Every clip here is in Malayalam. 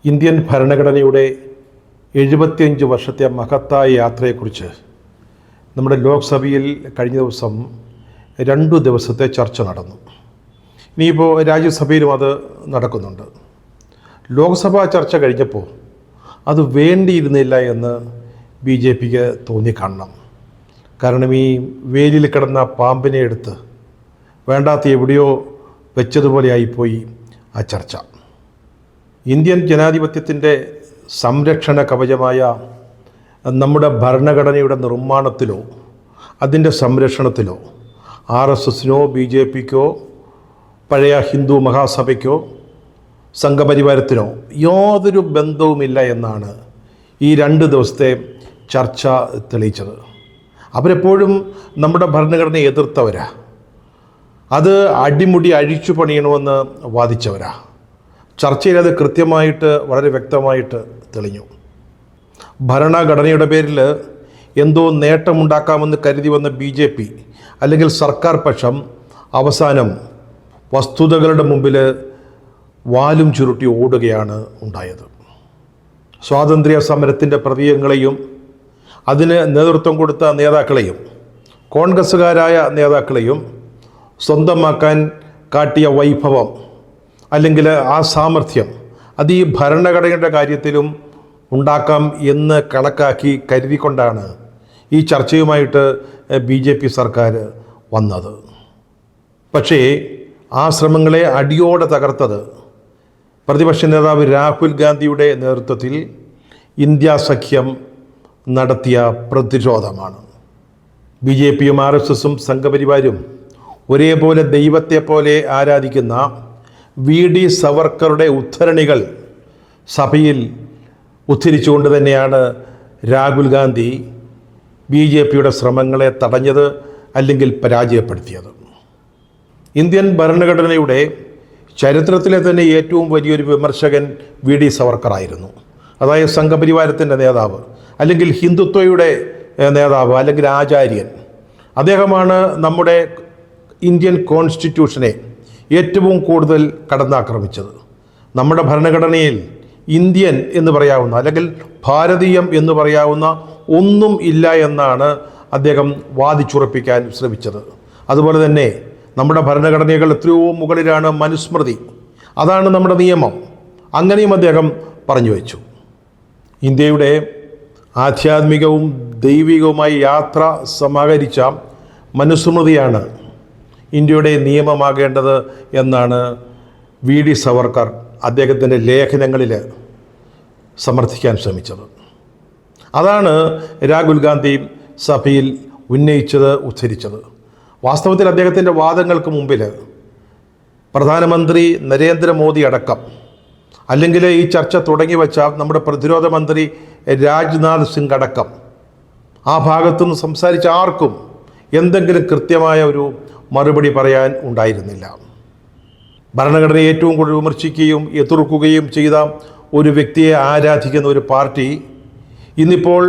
ഇന്ത്യൻ ഭരണഘടനയുടെ 75 വർഷത്തെ മഹത്തായ യാത്രയെക്കുറിച്ച് നമ്മുടെ ലോക്സഭയിൽ കഴിഞ്ഞ ദിവസം 2 ദിവസത്തെ ചർച്ച നടന്നു. ഇനിയിപ്പോൾ രാജ്യസഭയിലും അത് നടക്കുന്നുണ്ട്. ലോക്സഭാ ചർച്ച കഴിഞ്ഞപ്പോൾ അത് വേണ്ടിയിരുന്നില്ല എന്ന് BJPക്ക് തോന്നിക്കാണണം. കാരണം ഈ വേലിയിൽ കിടന്ന പാമ്പിനെ എടുത്ത് വേണ്ടാത്ത എവിടെയോ വെച്ചതുപോലെ ആയിപ്പോയി ആ ചർച്ച. ഇന്ത്യൻ ജനാധിപത്യത്തിൻ്റെ സംരക്ഷണ കവചമായ നമ്മുടെ ഭരണഘടനയുടെ നിർമ്മാണത്തിലോ അതിൻ്റെ സംരക്ഷണത്തിലോ RSSനോ BJPക്കോ പഴയ ഹിന്ദു മഹാസഭയ്ക്കോ സംഘപരിവാരത്തിനോ യാതൊരു ബന്ധവുമില്ല എന്നാണ് ഈ 2 ദിവസത്തെ ചർച്ച തെളിയിച്ചത്. അവരെപ്പോഴും നമ്മുടെ ഭരണഘടനയെ എതിർത്തവരാ, അത് അടിമുടി അഴിച്ചു പണിയണമെന്ന് വാദിച്ചവരാ. ചർച്ചയിൽ അത് കൃത്യമായിട്ട് വളരെ വ്യക്തമായിട്ട് തെളിഞ്ഞു. ഭരണഘടനയുടെ പേരിൽ എന്തോ നേട്ടമുണ്ടാക്കാമെന്ന് കരുതി വന്ന BJP അല്ലെങ്കിൽ സർക്കാർ പക്ഷം അവസാനം വസ്തുതകളുടെ മുമ്പിൽ വാലും ചുരുട്ടി ഓടുകയാണ് ഉണ്ടായത്. സ്വാതന്ത്ര്യ സമരത്തിൻ്റെ പ്രതീകങ്ങളെയും അതിന് നേതൃത്വം കൊടുത്ത നേതാക്കളെയും കോൺഗ്രസ്സുകാരായ നേതാക്കളെയും സ്വന്തമാക്കാൻ കാട്ടിയ വൈഭവം അല്ലെങ്കിൽ ആ സാമർഥ്യം അത് ഈ ഭരണഘടനയുടെ കാര്യത്തിലും ഉണ്ടാക്കാം എന്ന് കണക്കാക്കി കരുതിക്കൊണ്ടാണ് ഈ ചർച്ചയുമായിട്ട് BJP സർക്കാർ വന്നത്. പക്ഷേ ആ ശ്രമങ്ങളെ അടിയോടെ തകർത്തത് പ്രതിപക്ഷ നേതാവ് രാഹുൽ ഗാന്ധിയുടെ നേതൃത്വത്തിൽ ഇന്ത്യ സഖ്യം നടത്തിയ പ്രതിരോധമാണ്. BJPയും RSSും സംഘപരിവാരും ഒരേപോലെ ദൈവത്തെ പോലെ ആരാധിക്കുന്ന VD സവർക്കറുടെ ഉദ്ധരണികൾ സഭയിൽ ഉദ്ധരിച്ചുകൊണ്ട് തന്നെയാണ് രാഹുൽ ഗാന്ധി BJPയുടെ ശ്രമങ്ങളെ തടഞ്ഞത് അല്ലെങ്കിൽ പരാജയപ്പെടുത്തിയത്. ഇന്ത്യൻ ഭരണഘടനയുടെ ചരിത്രത്തിലെ തന്നെ ഏറ്റവും വലിയൊരു വിമർശകൻ VD സവർക്കറായിരുന്നു. അതായത് സംഘപരിവാരത്തിൻ്റെ നേതാവ് അല്ലെങ്കിൽ ഹിന്ദുത്വയുടെ നേതാവ് അല്ലെങ്കിൽ ആചാര്യൻ. അദ്ദേഹമാണ് നമ്മുടെ ഇന്ത്യൻ കോൺസ്റ്റിറ്റ്യൂഷനെ ഏറ്റവും കൂടുതൽ കടന്നാക്രമിച്ചത്. നമ്മുടെ ഭരണഘടനയിൽ ഇന്ത്യൻ എന്ന് പറയാവുന്ന അല്ലെങ്കിൽ ഭാരതീയം എന്ന് പറയാവുന്ന ഒന്നും ഇല്ല എന്നാണ് അദ്ദേഹം വാദിച്ചുറപ്പിക്കാൻ ശ്രമിച്ചത്. അതുപോലെ തന്നെ നമ്മുടെ ഭരണഘടനകൾ എത്രയോ മുകളിലാണ് മനുസ്മൃതി, അതാണ് നമ്മുടെ നിയമം, അങ്ങനെയും അദ്ദേഹം പറഞ്ഞു വെച്ചു. ഇന്ത്യയുടെ ആധ്യാത്മികവും ദൈവികവുമായി യാത്ര സമാഹരിച്ച മനുസ്മൃതിയാണ് ഇന്ത്യയുടെ നിയമമാകേണ്ടത് എന്നാണ് VD സവർക്കർ അദ്ദേഹത്തിൻ്റെ ലേഖനങ്ങളിൽ സമർത്ഥിക്കാൻ ശ്രമിച്ചത്. അതാണ് രാഹുൽ ഗാന്ധി സഭയിൽ ഉന്നയിച്ചത്, ഉദ്ധരിച്ചത്. വാസ്തവത്തിൽ അദ്ദേഹത്തിൻ്റെ വാദങ്ങൾക്ക് മുമ്പിൽ പ്രധാനമന്ത്രി നരേന്ദ്രമോദി അടക്കം അല്ലെങ്കിൽ ഈ ചർച്ച തുടങ്ങി വച്ച നമ്മുടെ പ്രതിരോധ മന്ത്രി രാജ്നാഥ് സിംഗ് അടക്കം ആ ഭാഗത്തുനിന്ന് സംസാരിച്ച ആർക്കും എന്തെങ്കിലും കൃത്യമായ ഒരു മറുപടി പറയാൻ ഉണ്ടായിരുന്നില്ല. ഭരണഘടനയെ ഏറ്റവും കൂടുതൽ വിമർശിക്കുകയും എതിർക്കുകയും ചെയ്ത ഒരു വ്യക്തിയെ ആരാധിക്കുന്ന ഒരു പാർട്ടി ഇന്നിപ്പോൾ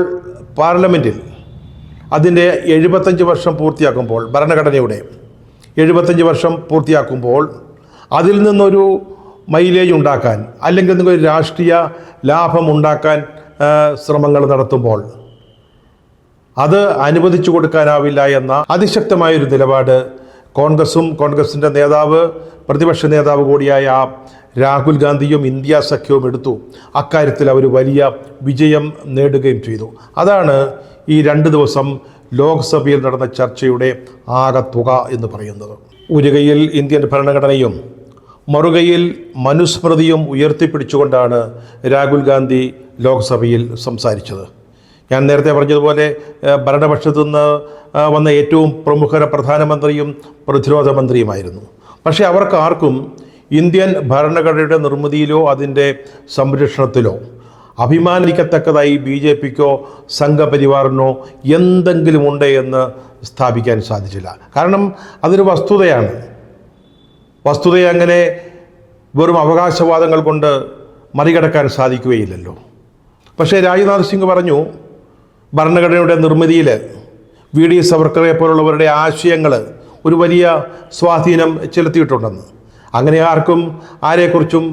പാർലമെൻറ്റിൽ അതിൻ്റെ 75 വർഷം പൂർത്തിയാക്കുമ്പോൾ, ഭരണഘടനയുടെ 75 വർഷം പൂർത്തിയാക്കുമ്പോൾ അതിൽ നിന്നൊരു മൈലേജ് ഉണ്ടാക്കാൻ അല്ലെങ്കിൽ എന്തെങ്കിലും രാഷ്ട്രീയ ലാഭം ഉണ്ടാക്കാൻ ശ്രമങ്ങൾ നടത്തുമ്പോൾ അത് അനുവദിച്ചു കൊടുക്കാനാവില്ല എന്ന അതിശക്തമായൊരു നിലപാട് കോൺഗ്രസും കോൺഗ്രസിൻ്റെ നേതാവ് പ്രതിപക്ഷ നേതാവ് കൂടിയായ രാഹുൽ ഗാന്ധിയും ഇന്ത്യ സഖ്യവും എടുത്തു. അക്കാര്യത്തിൽ അവർ വലിയ വിജയം നേടുകയും ചെയ്തു. അതാണ് ഈ 2 ദിവസം ലോക്സഭയിൽ നടന്ന ചർച്ചയുടെ ആകത്തുക എന്ന് പറയുന്നത്. ഒരു കൈയിൽ ഇന്ത്യൻ ഭരണഘടനയും മറുകൈയിൽ മനുസ്മൃതിയും ഉയർത്തിപ്പിടിച്ചുകൊണ്ടാണ് രാഹുൽ ഗാന്ധി ലോക്സഭയിൽ സംസാരിച്ചത്. ഞാൻ നേരത്തെ പറഞ്ഞതുപോലെ ഭരണപക്ഷത്തു നിന്ന് വന്ന ഏറ്റവും പ്രമുഖ പ്രധാനമന്ത്രിയും പ്രതിരോധ മന്ത്രിയുമായിരുന്നു. പക്ഷേ അവർക്ക് ആർക്കും ഇന്ത്യൻ ഭരണഘടനയുടെ നിർമ്മിതിയിലോ അതിൻ്റെ സംരക്ഷണത്തിലോ അഭിമാനിക്കത്തക്കതായി BJPക്കോ സംഘപരിവാറിനോ എന്തെങ്കിലും ഉണ്ട് എന്ന് സ്ഥാപിക്കാൻ സാധിച്ചില്ല. കാരണം അതൊരു വസ്തുതയാണ്. വസ്തുതയെ അങ്ങനെ വെറും അവകാശവാദങ്ങൾ കൊണ്ട് മറികടക്കാൻ സാധിക്കുകയില്ലല്ലോ. പക്ഷേ രാജ്നാഥ് സിംഗ് പറഞ്ഞു ഭരണഘടനയുടെ നിർമ്മിതിയിൽ VD സവർക്കറെ പോലുള്ളവരുടെ ആശയങ്ങൾ ഒരു വലിയ സ്വാധീനം ചെലുത്തിയിട്ടുണ്ടെന്ന്. അങ്ങനെ ആർക്കും ആരെക്കുറിച്ചും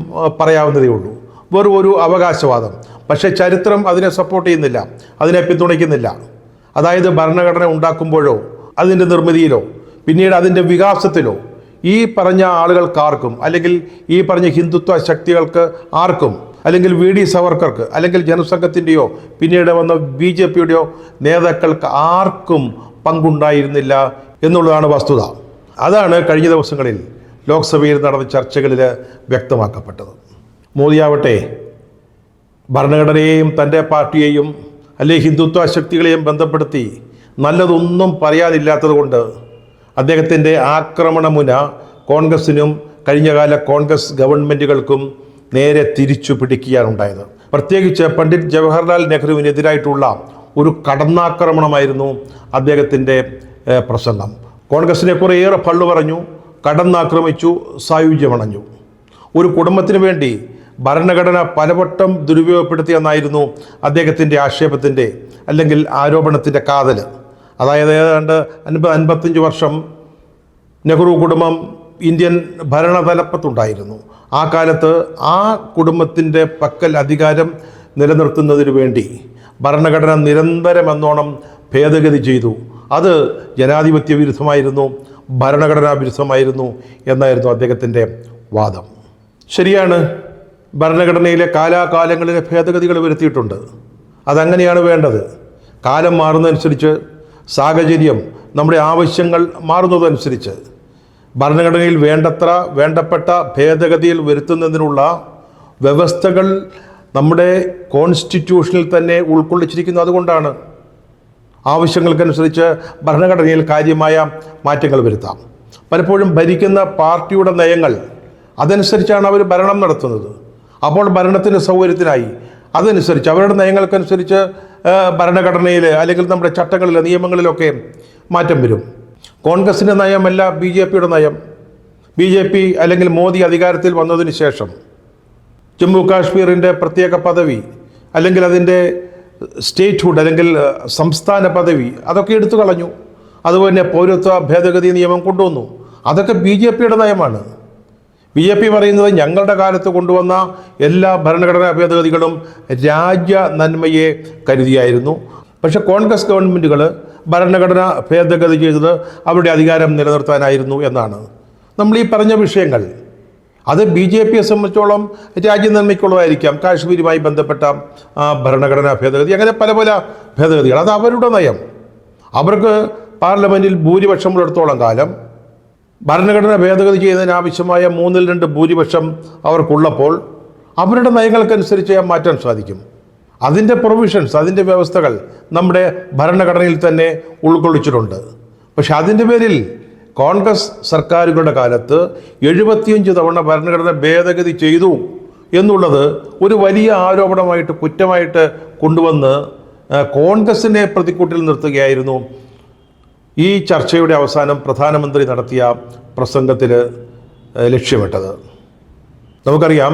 പറയാവുന്നതേ ഉള്ളൂ. വെറും ഒരു അവകാശവാദം. പക്ഷേ ചരിത്രം അതിനെ സപ്പോർട്ട് ചെയ്യുന്നില്ല, അതിനെ പിന്തുണയ്ക്കുന്നില്ല. അതായത് ഭരണഘടന ഉണ്ടാക്കുമ്പോഴോ അതിൻ്റെ നിർമ്മിതിയിലോ പിന്നീട് അതിൻ്റെ വികാസത്തിലോ ഈ പറഞ്ഞ ആളുകൾക്കാർക്കും, അല്ലെങ്കിൽ ഈ പറഞ്ഞ ഹിന്ദുത്വ ശക്തികൾക്ക് ആർക്കും, അല്ലെങ്കിൽ വി ഡി സവർക്കർക്ക്, അല്ലെങ്കിൽ ജനസംഘത്തിൻ്റെയോ പിന്നീട് വന്ന BJPയുടെയോ നേതാക്കൾക്ക് ആർക്കും പങ്കുണ്ടായിരുന്നില്ല എന്നുള്ളതാണ് വസ്തുത. അതാണ് കഴിഞ്ഞ ദിവസങ്ങളിൽ ലോക്സഭയിൽ നടന്ന ചർച്ചകളിൽ വ്യക്തമാക്കപ്പെട്ടത്. മോദിയാവട്ടെ ഭരണഘടനയെയും തൻ്റെ പാർട്ടിയെയും അല്ലെങ്കിൽ ഹിന്ദുത്വ ശക്തികളെയും ബന്ധപ്പെടുത്തി നല്ലതൊന്നും പറയാനില്ലാത്തത് കൊണ്ട് അദ്ദേഹത്തിൻ്റെ ആക്രമണമുന കോൺഗ്രസിനും കഴിഞ്ഞകാല കോൺഗ്രസ് ഗവൺമെൻറ്റുകൾക്കും നേരെ തിരിച്ചു പിടിക്കുകയാണുണ്ടായത്. പ്രത്യേകിച്ച് പണ്ഡിറ്റ് ജവഹർലാൽ നെഹ്റുവിനെതിരായിട്ടുള്ള ഒരു കടന്നാക്രമണമായിരുന്നു അദ്ദേഹത്തിൻ്റെ പ്രസംഗം. കോൺഗ്രസിനെ കുറേയേറെ പള്ളു പറഞ്ഞു, കടന്നാക്രമിച്ചു, സായുജ്യമണഞ്ഞു. ഒരു കുടുംബത്തിന് വേണ്ടി ഭരണഘടന പലവട്ടം ദുരുപയോഗപ്പെടുത്തിയെന്നായിരുന്നു അദ്ദേഹത്തിൻ്റെ ആക്ഷേപത്തിൻ്റെ അല്ലെങ്കിൽ ആരോപണത്തിൻ്റെ കാതൽ. അതായത് ഏതാണ്ട് 55 വർഷം നെഹ്റു കുടുംബം ഇന്ത്യൻ ഭരണതലപ്പത്തുണ്ടായിരുന്നു. ആ കാലത്ത് ആ കുടുംബത്തിൻ്റെ പക്കൽ അധികാരം നിലനിർത്തുന്നതിനു വേണ്ടി ഭരണഘടന നിരന്തരമെന്നോണം ഭേദഗതി ചെയ്തു. അത് ജനാധിപത്യ വിരുദ്ധമായിരുന്നു, ഭരണഘടനാ വിരുദ്ധമായിരുന്നു എന്നായിരുന്നു അദ്ദേഹത്തിൻ്റെ വാദം. ശരിയാണ്, ഭരണഘടനയിലെ കാലാകാലങ്ങളിലെ ഭേദഗതികൾ വരുത്തിയിട്ടുണ്ട്. അതങ്ങനെയാണ് വേണ്ടത്. കാലം മാറുന്നതനുസരിച്ച്, സാഹചര്യം, നമ്മുടെ ആവശ്യങ്ങൾ മാറുന്നതനുസരിച്ച് ഭരണഘടനയിൽ വേണ്ടപ്പെട്ട ഭേദഗതിയിൽ വരുത്തുന്നതിനുള്ള വ്യവസ്ഥകൾ നമ്മുടെ കോൺസ്റ്റിറ്റ്യൂഷനിൽ തന്നെ ഉൾക്കൊള്ളിച്ചിരിക്കുന്നു. അതുകൊണ്ടാണ് ആവശ്യങ്ങൾക്കനുസരിച്ച് ഭരണഘടനയിൽ കാര്യമായ മാറ്റങ്ങൾ വരുത്താം. പലപ്പോഴും ഭരിക്കുന്ന പാർട്ടിയുടെ നയങ്ങൾ അതനുസരിച്ചാണ് അവർ ഭരണം നടത്തുന്നത്. അപ്പോൾ ഭരണത്തിന് സൗകര്യത്തിനായി അതനുസരിച്ച് അവരുടെ നയങ്ങൾക്കനുസരിച്ച് ഭരണഘടനയിൽ അല്ലെങ്കിൽ നമ്മുടെ ചട്ടങ്ങളിൽ, നിയമങ്ങളിലൊക്കെ മാറ്റം വരും. കോൺഗ്രസിൻ്റെ നയമല്ല BJPയുടെ നയം. BJP അല്ലെങ്കിൽ മോദി അധികാരത്തിൽ വന്നതിന് ശേഷം ജമ്മു കാശ്മീരിൻ്റെ പ്രത്യേക പദവി അല്ലെങ്കിൽ അതിൻ്റെ സ്റ്റേറ്റ്ഹുഡ് അല്ലെങ്കിൽ സംസ്ഥാന പദവി അതൊക്കെ എടുത്തു കളഞ്ഞു. അതുപോലെ പൗരത്വ ഭേദഗതി നിയമം കൊണ്ടുവന്നു. അതൊക്കെ BJPയുടെ നയമാണ്. BJP പറയുന്നത് ഞങ്ങളുടെ കാലത്ത് കൊണ്ടുവന്ന എല്ലാ ഭരണഘടനാ ഭേദഗതികളും രാജ്യ നന്മയെ കരുതിയായിരുന്നു. പക്ഷേ കോൺഗ്രസ് ഗവൺമെൻറ്റുകൾ ഭരണഘടന ഭേദഗതി ചെയ്തത് അവരുടെ അധികാരം നിലനിർത്താനായിരുന്നു എന്നാണ്. നമ്മൾ ഈ പറഞ്ഞ വിഷയങ്ങൾ അത് BJPയെ സംബന്ധിച്ചോളം രാജ്യ നന്മയ്ക്കുള്ളതായിരിക്കാം. കാശ്മീരുമായി ബന്ധപ്പെട്ട ഭരണഘടനാ ഭേദഗതി, അങ്ങനെ പല പല ഭേദഗതികൾ, അത് അവരുടെ നയം. അവർക്ക് പാർലമെൻറ്റിൽ ഭൂരിപക്ഷമുള്ളിടത്തോളം കാലം ഭരണഘടന ഭേദഗതി ചെയ്യുന്നതിനാവശ്യമായ 2/3 ഭൂരിപക്ഷം അവർക്കുള്ളപ്പോൾ അവരുടെ നയങ്ങൾക്കനുസരിച്ച് മാറ്റാൻ സാധിക്കും. അതിൻ്റെ പ്രൊവിഷൻസ്, അതിൻ്റെ വ്യവസ്ഥകൾ നമ്മുടെ ഭരണഘടനയിൽ തന്നെ ഉൾക്കൊള്ളിച്ചിട്ടുണ്ട്. പക്ഷെ അതിൻ്റെ പേരിൽ കോൺഗ്രസ് സർക്കാരുകളുടെ കാലത്ത് 75 തവണ ഭരണഘടന ഭേദഗതി ചെയ്തു എന്നുള്ളത് ഒരു വലിയ ആരോപണമായിട്ട്, കുറ്റമായിട്ട് കൊണ്ടുവന്ന് കോൺഗ്രസിനെ പ്രതിക്കൂട്ടിൽ നിർത്തുകയായിരുന്നു ഈ ചർച്ചയുടെ അവസാനം പ്രധാനമന്ത്രി നടത്തിയ പ്രസംഗത്തിൽ ലക്ഷ്യമിട്ടത്. നമുക്കറിയാം,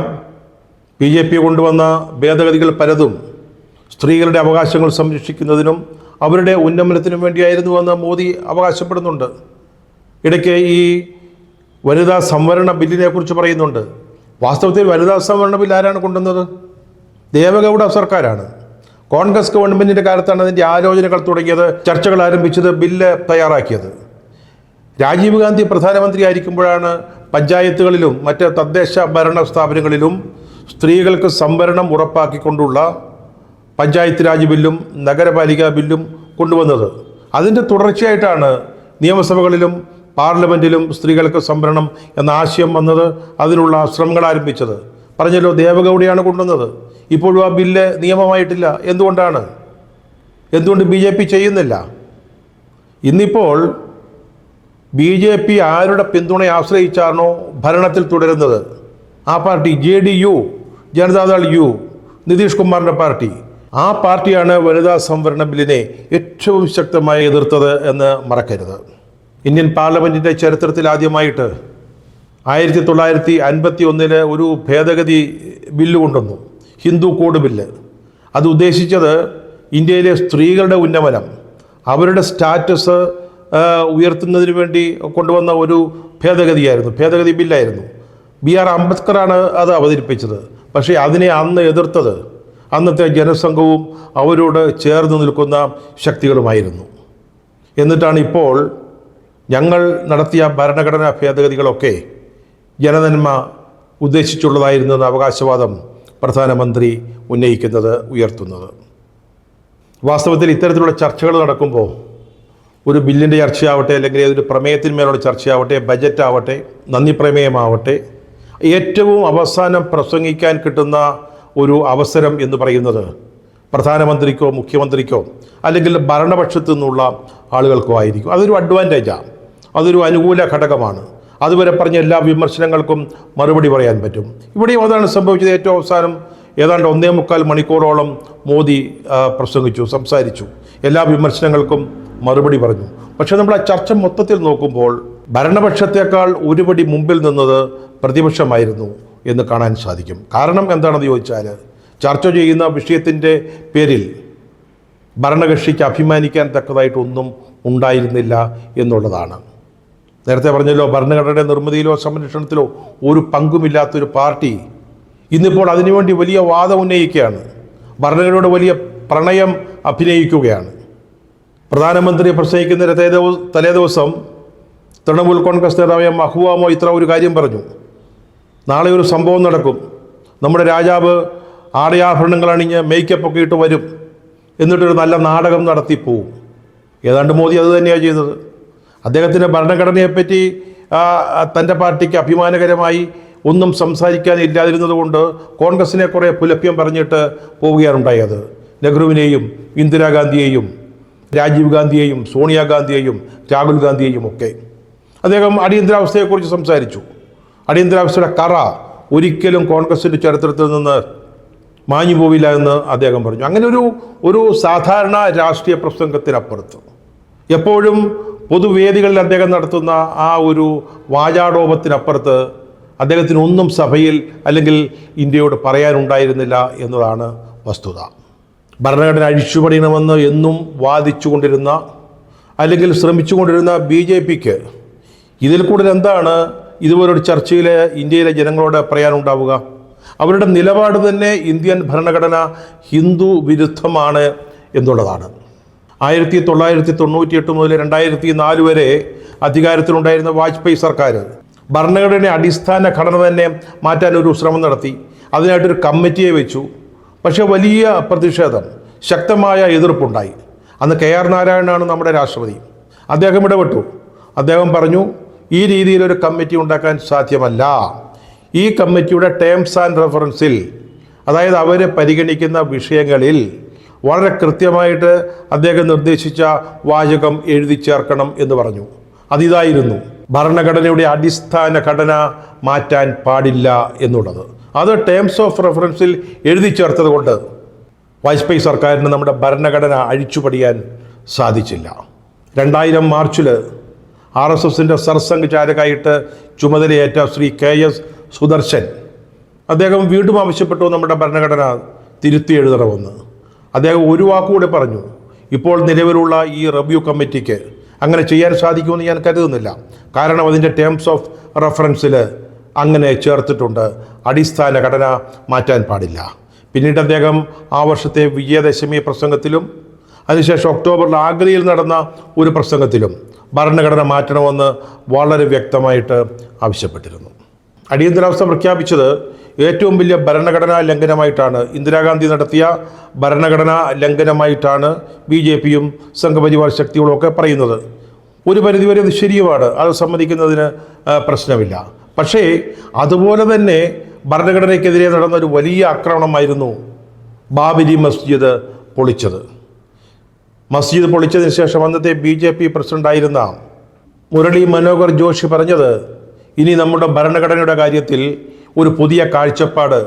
BJP കൊണ്ടുവന്ന ഭേദഗതികൾ പലതും സ്ത്രീകളുടെ അവകാശങ്ങൾ സംരക്ഷിക്കുന്നതിനും അവരുടെ ഉന്നമനത്തിനും വേണ്ടിയായിരുന്നുവെന്ന് മോദി അവകാശപ്പെടുന്നുണ്ട്. ഇടയ്ക്ക് ഈ വനിതാ സംവരണ ബില്ലിനെ കുറിച്ച് പറയുന്നുണ്ട്. വാസ്തവത്തിൽ വനിതാ സംവരണ ബില്ല് ആരാണ് കൊണ്ടുവന്നത്? ദേവഗൗഡ സർക്കാരാണ്. കോൺഗ്രസ് ഗവൺമെൻറ്റിൻ്റെ കാലത്താണ് അതിൻ്റെ ആലോചനകൾ തുടങ്ങിയത്, ചർച്ചകൾ ആരംഭിച്ചത്, ബില്ല് തയ്യാറാക്കിയത്. രാജീവ് ഗാന്ധി പ്രധാനമന്ത്രി ആയിരിക്കുമ്പോഴാണ് പഞ്ചായത്തുകളിലും മറ്റ് തദ്ദേശ ഭരണ സ്ഥാപനങ്ങളിലും സ്ത്രീകൾക്ക് സംവരണം ഉറപ്പാക്കിക്കൊണ്ടുള്ള പഞ്ചായത്ത് രാജ് ബില്ലും നഗരപാലികാ ബില്ലും കൊണ്ടുവന്നത്. അതിൻ്റെ തുടർച്ചയായിട്ടാണ് നിയമസഭകളിലും പാർലമെൻറ്റിലും സ്ത്രീകൾക്ക് സംവരണം എന്ന ആശയം വന്നത്, അതിനുള്ള ശ്രമങ്ങൾ ആരംഭിച്ചത്. പറഞ്ഞല്ലോ, ദേവഗൗഡയാണ് കൊണ്ടുവന്നത്. ഇപ്പോഴും ആ ബില്ല് നിയമമായിട്ടില്ല. എന്തുകൊണ്ട് BJP ചെയ്യുന്നില്ല? ഇന്നിപ്പോൾ BJP ആരുടെ പിന്തുണയെ ആശ്രയിച്ചാണോ ഭരണത്തിൽ തുടരുന്നത്, ആ party JDU, Janata Dal U, Nitish കുമാറിൻ്റെ പാർട്ടി, ആ പാർട്ടിയാണ് വനിതാ സംവരണ ബില്ലിനെ ഏറ്റവും ശക്തമായി എതിർത്തത് എന്ന് മറക്കരുത്. ഇന്ത്യൻ പാർലമെൻറ്റിൻ്റെ ചരിത്രത്തിൽ ആദ്യമായിട്ട് 1951 ഒരു ഭേദഗതി ബില്ല് കൊണ്ടുവന്നു, ഹിന്ദു കോഡ് ബില്ല്. അത് ഉദ്ദേശിച്ചത് ഇന്ത്യയിലെ സ്ത്രീകളുടെ ഉന്നമനം, അവരുടെ സ്റ്റാറ്റസ് ഉയർത്തുന്നതിന് വേണ്ടി കൊണ്ടുവന്ന ഒരു ഭേദഗതി ബില്ലായിരുന്നു. BR അംബേദ്കറാണ് അത് അവതരിപ്പിച്ചത്. പക്ഷേ അതിനെ അന്ന് എതിർത്തത് അന്നത്തെ ജനസംഘവും അവരോട് ചേർന്ന് നിൽക്കുന്ന ശക്തികളുമായിരുന്നു. എന്നിട്ടാണ് ഇപ്പോൾ ഞങ്ങൾ നടത്തിയ ഭരണഘടനാ ഭേദഗതികളൊക്കെ ജനനന്മ ഉദ്ദേശിച്ചുള്ളതായിരുന്നെന്ന അവകാശവാദം പ്രധാനമന്ത്രി ഉയർത്തുന്നത്. വാസ്തവത്തിൽ ഇത്തരത്തിലുള്ള ചർച്ചകൾ നടക്കുമ്പോൾ ഒരു ബില്ലിൻ്റെ ചർച്ചയാവട്ടെ, അല്ലെങ്കിൽ ഏതൊരു പ്രമേയത്തിന്മേലുള്ള ചർച്ചയാവട്ടെ, ബജറ്റാവട്ടെ, നന്ദി പ്രമേയമാവട്ടെ, ഏറ്റവും അവസാനം പ്രസംഗിക്കാൻ കിട്ടുന്ന ഒരു അവസരം എന്ന് പറയുന്നത് പ്രധാനമന്ത്രിക്കോ മുഖ്യമന്ത്രിക്കോ അല്ലെങ്കിൽ ഭരണപക്ഷത്തു നിന്നുള്ള ആളുകൾക്കോ ആയിരിക്കും. അതൊരു അഡ്വാൻറ്റേജാണ്, അതൊരു അനുകൂല ഘടകമാണ്. അതുവരെ പറഞ്ഞ എല്ലാ വിമർശനങ്ങൾക്കും മറുപടി പറയാൻ പറ്റും. ഇവിടെയും അതാണ് സംഭവിച്ചത്. ഏറ്റവും അവസാനം ഏതാണ്ട് 1.25 മണിക്കൂറോളം മോദി പ്രസംഗിച്ചു, സംസാരിച്ചു, എല്ലാ വിമർശനങ്ങൾക്കും മറുപടി പറഞ്ഞു. പക്ഷേ നമ്മൾ ആ ചർച്ച മൊത്തത്തിൽ നോക്കുമ്പോൾ ഭരണപക്ഷത്തേക്കാൾ ഒരുപടി മുമ്പിൽ നിന്നത് പ്രതിപക്ഷമായിരുന്നു എന്ന് കാണാൻ സാധിക്കും. കാരണം എന്താണെന്ന് ചോദിച്ചാൽ, ചർച്ച ചെയ്യുന്ന വിഷയത്തിൻ്റെ പേരിൽ ഭരണകക്ഷിക്ക് അഭിമാനിക്കാൻ തക്കതായിട്ടൊന്നും ഉണ്ടായിരുന്നില്ല എന്നുള്ളതാണ്. നേരത്തെ പറഞ്ഞല്ലോ, ഭരണഘടനയുടെ നിർമ്മിതിയിലോ സംരക്ഷണത്തിലോ ഒരു പങ്കുമില്ലാത്തൊരു പാർട്ടി ഇന്നിപ്പോൾ അതിനുവേണ്ടി വലിയ വാദം ഉന്നയിക്കുകയാണ്, ഭരണഘടനയോട് വലിയ പ്രണയം അഭിനയിക്കുകയാണ്. പ്രധാനമന്ത്രി പ്രസംഗിക്കുന്ന തലേ ദിവസം തൃണമൂൽ കോൺഗ്രസ് നേതാവായ മഹുവ മൊയ്ത്ര ഒരു കാര്യം പറഞ്ഞു. നാളെ ഒരു സംഭവം നടക്കും, നമ്മുടെ രാജാവ് ആടയാഭരണങ്ങൾ അണിഞ്ഞ് മേക്കപ്പൊക്കെ ഇട്ട് വരും, എന്നിട്ടൊരു നല്ല നാടകം നടത്തിപ്പോവും. ഏതാണ്ട് മോദി അത് തന്നെയാണ് ചെയ്തത്. അദ്ദേഹത്തിൻ്റെ ഭരണഘടനയെപ്പറ്റി തൻ്റെ പാർട്ടിക്ക് അഭിമാനകരമായി ഒന്നും സംസാരിക്കാനില്ലാതിരുന്നത് കൊണ്ട് കോൺഗ്രസിനെ കുറേ പുലഭ്യം പറഞ്ഞിട്ട് പോവുകയാണ് ഉണ്ടായത്. നെഹ്റുവിനെയും ഇന്ദിരാഗാന്ധിയെയും രാജീവ് ഗാന്ധിയെയും സോണിയാഗാന്ധിയെയും രാഹുൽ ഗാന്ധിയെയും ഒക്കെ അദ്ദേഹം അടിയന്തരാവസ്ഥയെക്കുറിച്ച് സംസാരിച്ചു. അടിയന്തരാവസ്ഥയുടെ കറ ഒരിക്കലും കോൺഗ്രസിൻ്റെ ചരിത്രത്തിൽ നിന്ന് മാഞ്ഞു പോവില്ല എന്ന് അദ്ദേഹം പറഞ്ഞു. അങ്ങനെ ഒരു സാധാരണ രാഷ്ട്രീയ പ്രസംഗത്തിനപ്പുറത്ത് എപ്പോഴും പൊതുവേദികളിൽ അദ്ദേഹം നടത്തുന്ന ആ ഒരു വാചാടോപത്തിനപ്പുറത്ത് അദ്ദേഹത്തിന് ഒന്നും സഭയിൽ അല്ലെങ്കിൽ ഇന്ത്യയോട് പറയാനുണ്ടായിരുന്നില്ല എന്നതാണ് വസ്തുത. ഭരണഘടന അഴിച്ചുപണിയണമെന്ന് എന്നും വാദിച്ചുകൊണ്ടിരുന്ന അല്ലെങ്കിൽ ശ്രമിച്ചുകൊണ്ടിരുന്ന BJPക്ക് ഇതിൽ കൂടുതൽ എന്താണ് ഇതുപോലൊരു ചർച്ചയിൽ ഇന്ത്യയിലെ ജനങ്ങളോട് പറയാനുണ്ടാവുക? അവരുടെ നിലപാട് തന്നെ ഇന്ത്യൻ ഭരണഘടന ഹിന്ദു വിരുദ്ധമാണ് എന്നുള്ളതാണ്. 1998 മുതൽ 2004 വരെ അധികാരത്തിലുണ്ടായിരുന്ന വാജ്പേയി സർക്കാർ ഭരണഘടനയുടെ അടിസ്ഥാന ഘടന തന്നെ മാറ്റാൻ ഒരു ശ്രമം നടത്തി. അതിനായിട്ടൊരു കമ്മിറ്റിയെ വെച്ചു. പക്ഷേ വലിയ പ്രതിഷേധം, ശക്തമായ എതിർപ്പുണ്ടായി. അന്ന് KR നാരായണനാണ് നമ്മുടെ രാഷ്ട്രപതി. അദ്ദേഹം ഇടപെട്ടു. അദ്ദേഹം പറഞ്ഞു, ഈ രീതിയിലൊരു കമ്മിറ്റി ഉണ്ടാക്കാൻ സാധ്യമല്ല. ഈ കമ്മിറ്റിയുടെ ടേംസ് ആൻഡ് റെഫറൻസിൽ, അതായത് അവരെ പരിഗണിക്കുന്ന വിഷയങ്ങളിൽ വളരെ കൃത്യമായിട്ട് അദ്ദേഹം നിർദ്ദേശിച്ച വാചകം എഴുതി ചേർക്കണം എന്ന് പറഞ്ഞു. അതിതായിരുന്നു, ഭരണഘടനയുടെ അടിസ്ഥാന ഘടന മാറ്റാൻ പാടില്ല എന്നുള്ളത്. അത് ടേംസ് ഓഫ് റെഫറൻസിൽ എഴുതി ചേർത്തത് കൊണ്ട് വാജ്പേയി സർക്കാരിന് നമ്മുടെ ഭരണഘടന അഴിച്ചുപടിയാൻ സാധിച്ചില്ല. 2000 മാർച്ചിൽ RSSൻ്റെ സർസംഘ് ചാരകായിട്ട് ചുമതലയേറ്റ ശ്രീ KS സുദർശൻ അദ്ദേഹം വീണ്ടും ആവശ്യപ്പെട്ടു നമ്മുടെ ഭരണഘടന തിരുത്തി എഴുതണമെന്ന്. അദ്ദേഹം ഒരു വാക്കുകൂടെ പറഞ്ഞു, ഇപ്പോൾ നിലവിലുള്ള ഈ റിവ്യൂ കമ്മിറ്റിക്ക് അങ്ങനെ ചെയ്യാൻ സാധിക്കുമെന്ന് ഞാൻ കരുതുന്നില്ല. കാരണം അതിൻ്റെ ടേംസ് ഓഫ് റെഫറൻസിൽ അങ്ങനെ ചേർത്തിട്ടുണ്ട്, അടിസ്ഥാന ഘടന മാറ്റാൻ പാടില്ല. പിന്നീട് അദ്ദേഹം ആ വർഷത്തെ വിജയദശമി പ്രസംഗത്തിലും അതിനുശേഷം ഒക്ടോബറിൽ ആഗ്രയിൽ നടന്ന ഒരു പ്രസംഗത്തിലും ഭരണഘടന മാറ്റണമെന്ന് വളരെ വ്യക്തമായിട്ട് ആവശ്യപ്പെട്ടിരുന്നു. അടിയന്തരാവസ്ഥ പ്രഖ്യാപിച്ചത് ഏറ്റവും വലിയ ഭരണഘടനാ ലംഘനമായിട്ടാണ്, ഇന്ദിരാഗാന്ധി നടത്തിയ ഭരണഘടനാ ലംഘനമായിട്ടാണ് BJPയും സംഘപരിവാർ ശക്തികളും ഒക്കെ പറയുന്നത്. ഒരു പരിധിവരെ അത് ശരിയുമാണ്, അത് സമ്മതിക്കുന്നതിന് പ്രശ്നമില്ല. പക്ഷേ അതുപോലെ തന്നെ ഭരണഘടനയ്ക്കെതിരെ നടന്ന ഒരു വലിയ ആക്രമണമായിരുന്നു ബാബരി മസ്ജിദ് പൊളിച്ചത്. മസ്ജിദ് പൊളിച്ചതിന് ശേഷം അന്നത്തെ BJP പ്രസിഡൻ്റായിരുന്ന മുരളി മനോഹർ ജോഷി പറഞ്ഞത്, ഇനി നമ്മുടെ ഭരണഘടനയുടെ കാര്യത്തിൽ ഒരു പുതിയ കാഴ്ചപ്പാട്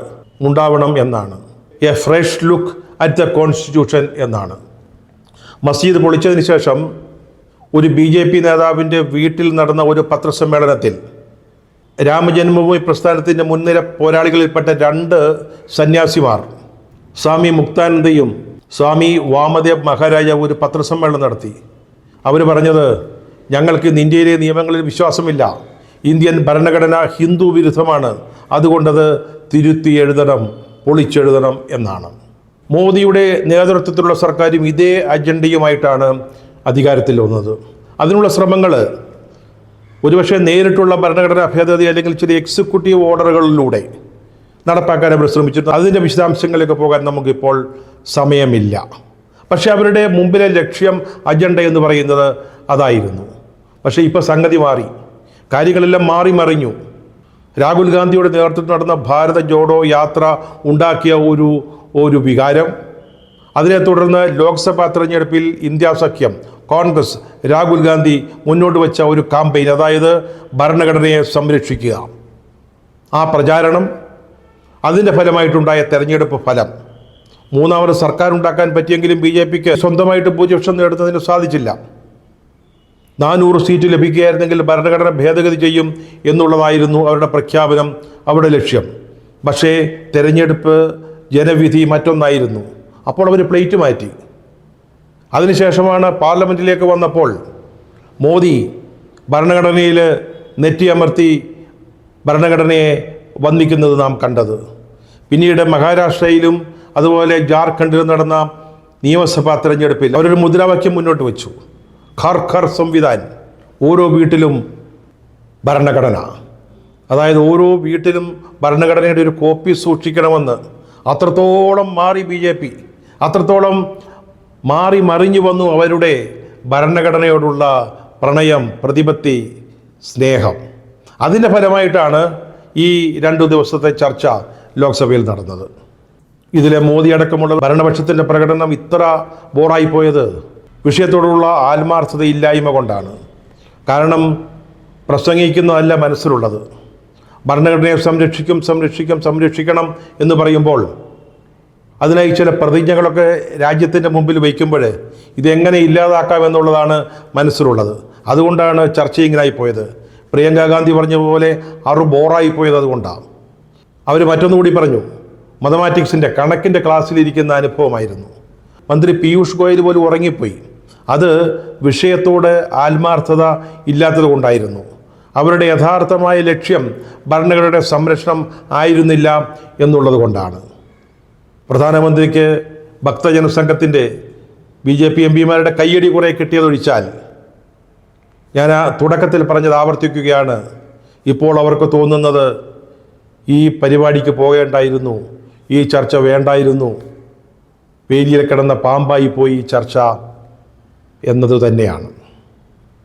ഉണ്ടാവണം എന്നാണ്. A fresh look at the constitution എന്നാണ്. മസ്ജിദ് പൊളിച്ചതിന് ശേഷം ഒരു BJP നേതാവിൻ്റെ വീട്ടിൽ നടന്ന ഒരു പത്രസമ്മേളനത്തിൽ രാമജന്മഭൂമി പ്രസ്ഥാനത്തിൻ്റെ മുൻനിര പോരാളികളിൽപ്പെട്ട 2 സന്യാസിമാർ, സ്വാമി മുക്താനന്ദയും സ്വാമി വാമദേവ് മഹാരാജാവ് ഒരു പത്രസമ്മേളനം നടത്തി. അവർ പറഞ്ഞത്, ഞങ്ങൾക്ക് ഇന്ന് ഇന്ത്യയിലെ നിയമങ്ങളിൽ വിശ്വാസമില്ല, ഇന്ത്യൻ ഭരണഘടന ഹിന്ദു വിരുദ്ധമാണ്, അതുകൊണ്ടത് തിരുത്തി എഴുതണം, പൊളിച്ചെഴുതണം എന്നാണ്. മോദിയുടെ നേതൃത്വത്തിലുള്ള സർക്കാരും ഇതേ അജണ്ടയുമായിട്ടാണ് അധികാരത്തിൽ വന്നത്. അതിനുള്ള ശ്രമങ്ങൾ ഒരുപക്ഷെ നേരിട്ടുള്ള ഭരണഘടനാ ഭേദഗതി അല്ലെങ്കിൽ ചില എക്സിക്യൂട്ടീവ് ഓർഡറുകളിലൂടെ നടപ്പാക്കാൻ അവർ ശ്രമിച്ചിട്ടുണ്ട്. അതിൻ്റെ വിശദാംശങ്ങളിലേക്ക് പോകാൻ നമുക്കിപ്പോൾ സമയമില്ല. പക്ഷേ അവരുടെ മുമ്പിലെ ലക്ഷ്യം, അജണ്ട എന്ന് പറയുന്നത് അതായിരുന്നു. പക്ഷേ ഇപ്പോൾ സംഗതി മാറി, കാര്യങ്ങളെല്ലാം മാറി മറിഞ്ഞു. രാഹുൽ ഗാന്ധിയുടെ നേതൃത്വത്തിൽ നടന്ന ഭാരത ജോഡോ യാത്ര ഉണ്ടാക്കിയ ഒരു വികാരം, അതിനെ തുടർന്ന് ലോക്സഭാ തെരഞ്ഞെടുപ്പിൽ ഇന്ത്യ സഖ്യം, കോൺഗ്രസ്, രാഹുൽ ഗാന്ധി മുന്നോട്ട് വെച്ച ഒരു കാമ്പയിൻ, അതായത് ഭരണഘടനയെ സംരക്ഷിക്കുക, ആ പ്രചാരണം, അതിൻ്റെ ഫലമായിട്ടുണ്ടായ തെരഞ്ഞെടുപ്പ് ഫലം. മൂന്നാമത് സർക്കാർ ഉണ്ടാക്കാൻ പറ്റിയെങ്കിലും BJPക്ക് സ്വന്തമായിട്ട് ഭൂരിപക്ഷം നേടുന്നതിന് സാധിച്ചില്ല. 400 സീറ്റ് ലഭിക്കുകയായിരുന്നെങ്കിൽ ഭരണഘടന ഭേദഗതി ചെയ്യും എന്നുള്ളതായിരുന്നു അവരുടെ പ്രഖ്യാപനം, അവരുടെ ലക്ഷ്യം. പക്ഷേ തെരഞ്ഞെടുപ്പ് ജനവിധി മറ്റൊന്നായിരുന്നു. അപ്പോൾ അവർ പ്ലേറ്റ് മാറ്റി. അതിനുശേഷമാണ് പാർലമെൻറ്റിലേക്ക് വന്നപ്പോൾ മോദി ഭരണഘടനയിൽ നെറ്റിയമർത്തി ഭരണഘടനയെ വന്ദിക്കുന്നത് നാം കണ്ടത്. പിന്നീട് മഹാരാഷ്ട്രയിലും അതുപോലെ ജാർഖണ്ഡിലും നടന്ന നിയമസഭാ തെരഞ്ഞെടുപ്പിൽ അവരൊരു മുദ്രാവാക്യം മുന്നോട്ട് വെച്ചു, ഘർ ഘർ സംവിധാൻ, ഓരോ വീട്ടിലും ഭരണഘടന. അതായത് ഓരോ വീട്ടിലും ഭരണഘടനയുടെ ഒരു കോപ്പി സൂക്ഷിക്കണമെന്ന്. അത്രത്തോളം മാറി BJP, അത്രത്തോളം മാറി മറിഞ്ഞു വന്നു അവരുടെ ഭരണഘടനയോടുള്ള പ്രണയം, പ്രതിപത്തി, സ്നേഹം. അതിൻ്റെ ഫലമായിട്ടാണ് ഈ 2 ദിവസത്തെ ചർച്ച ലോക്സഭയിൽ നടന്നത്. ഇതിലെ മോദി അടക്കമുള്ള ഭരണപക്ഷത്തിൻ്റെ പ്രകടനം ഇത്ര ബോറായിപ്പോയത് വിഷയത്തോടുള്ള ആത്മാർത്ഥതയില്ലായ്മ കൊണ്ടാണ്. കാരണം പ്രസംഗിക്കുന്നതല്ല മനസ്സിലുള്ളത്. ഭരണഘടനയെ സംരക്ഷിക്കണം എന്ന് പറയുമ്പോൾ അതിനായി ചില പ്രതിജ്ഞകളൊക്കെ രാജ്യത്തിൻ്റെ മുമ്പിൽ വയ്ക്കുമ്പോൾ ഇതെങ്ങനെ ഇല്ലാതാക്കാം എന്നുള്ളതാണ് മനസ്സിലുള്ളത്. അതുകൊണ്ടാണ് ചർച്ച ഇങ്ങനായി പോയത്. പ്രിയങ്ക ഗാന്ധി പറഞ്ഞ പോലെ ബോറായി പോയത് അതുകൊണ്ടാണ്. അവർ മറ്റൊന്നുകൂടി പറഞ്ഞു, മതമാറ്റിക്സിൻ്റെ കണക്കിൻ്റെ ക്ലാസ്സിലിരിക്കുന്ന അനുഭവമായിരുന്നു. മന്ത്രി പീയൂഷ് ഗോയൽ പോലും ഉറങ്ങിപ്പോയി. അത് വിഷയത്തോട് ആത്മാർത്ഥത ഇല്ലാത്തത് കൊണ്ടായിരുന്നു. അവരുടെ യഥാർത്ഥമായ ലക്ഷ്യം ഭരണഘടനയുടെ സംരക്ഷണം ആയിരുന്നില്ല എന്നുള്ളത് കൊണ്ടാണ്. പ്രധാനമന്ത്രിക്ക് ഭക്തജനസംഘത്തിൻ്റെ BJP MPമാരുടെ കയ്യടി കുറേ കിട്ടിയതൊഴിച്ചാൽ, ഞാൻ ആ തുടക്കത്തിൽ പറഞ്ഞത് ആവർത്തിക്കുകയാണ്, ഇപ്പോൾ അവർക്ക് തോന്നുന്നത് ഈ പരിപാടിക്ക് പോകേണ്ടായിരുന്നു, ഈ ചർച്ച വേണ്ടായിരുന്നു, വേലിയിൽ കിടന്ന പാമ്പായി പോയി ചർച്ച എന്നത് തന്നെയാണ്.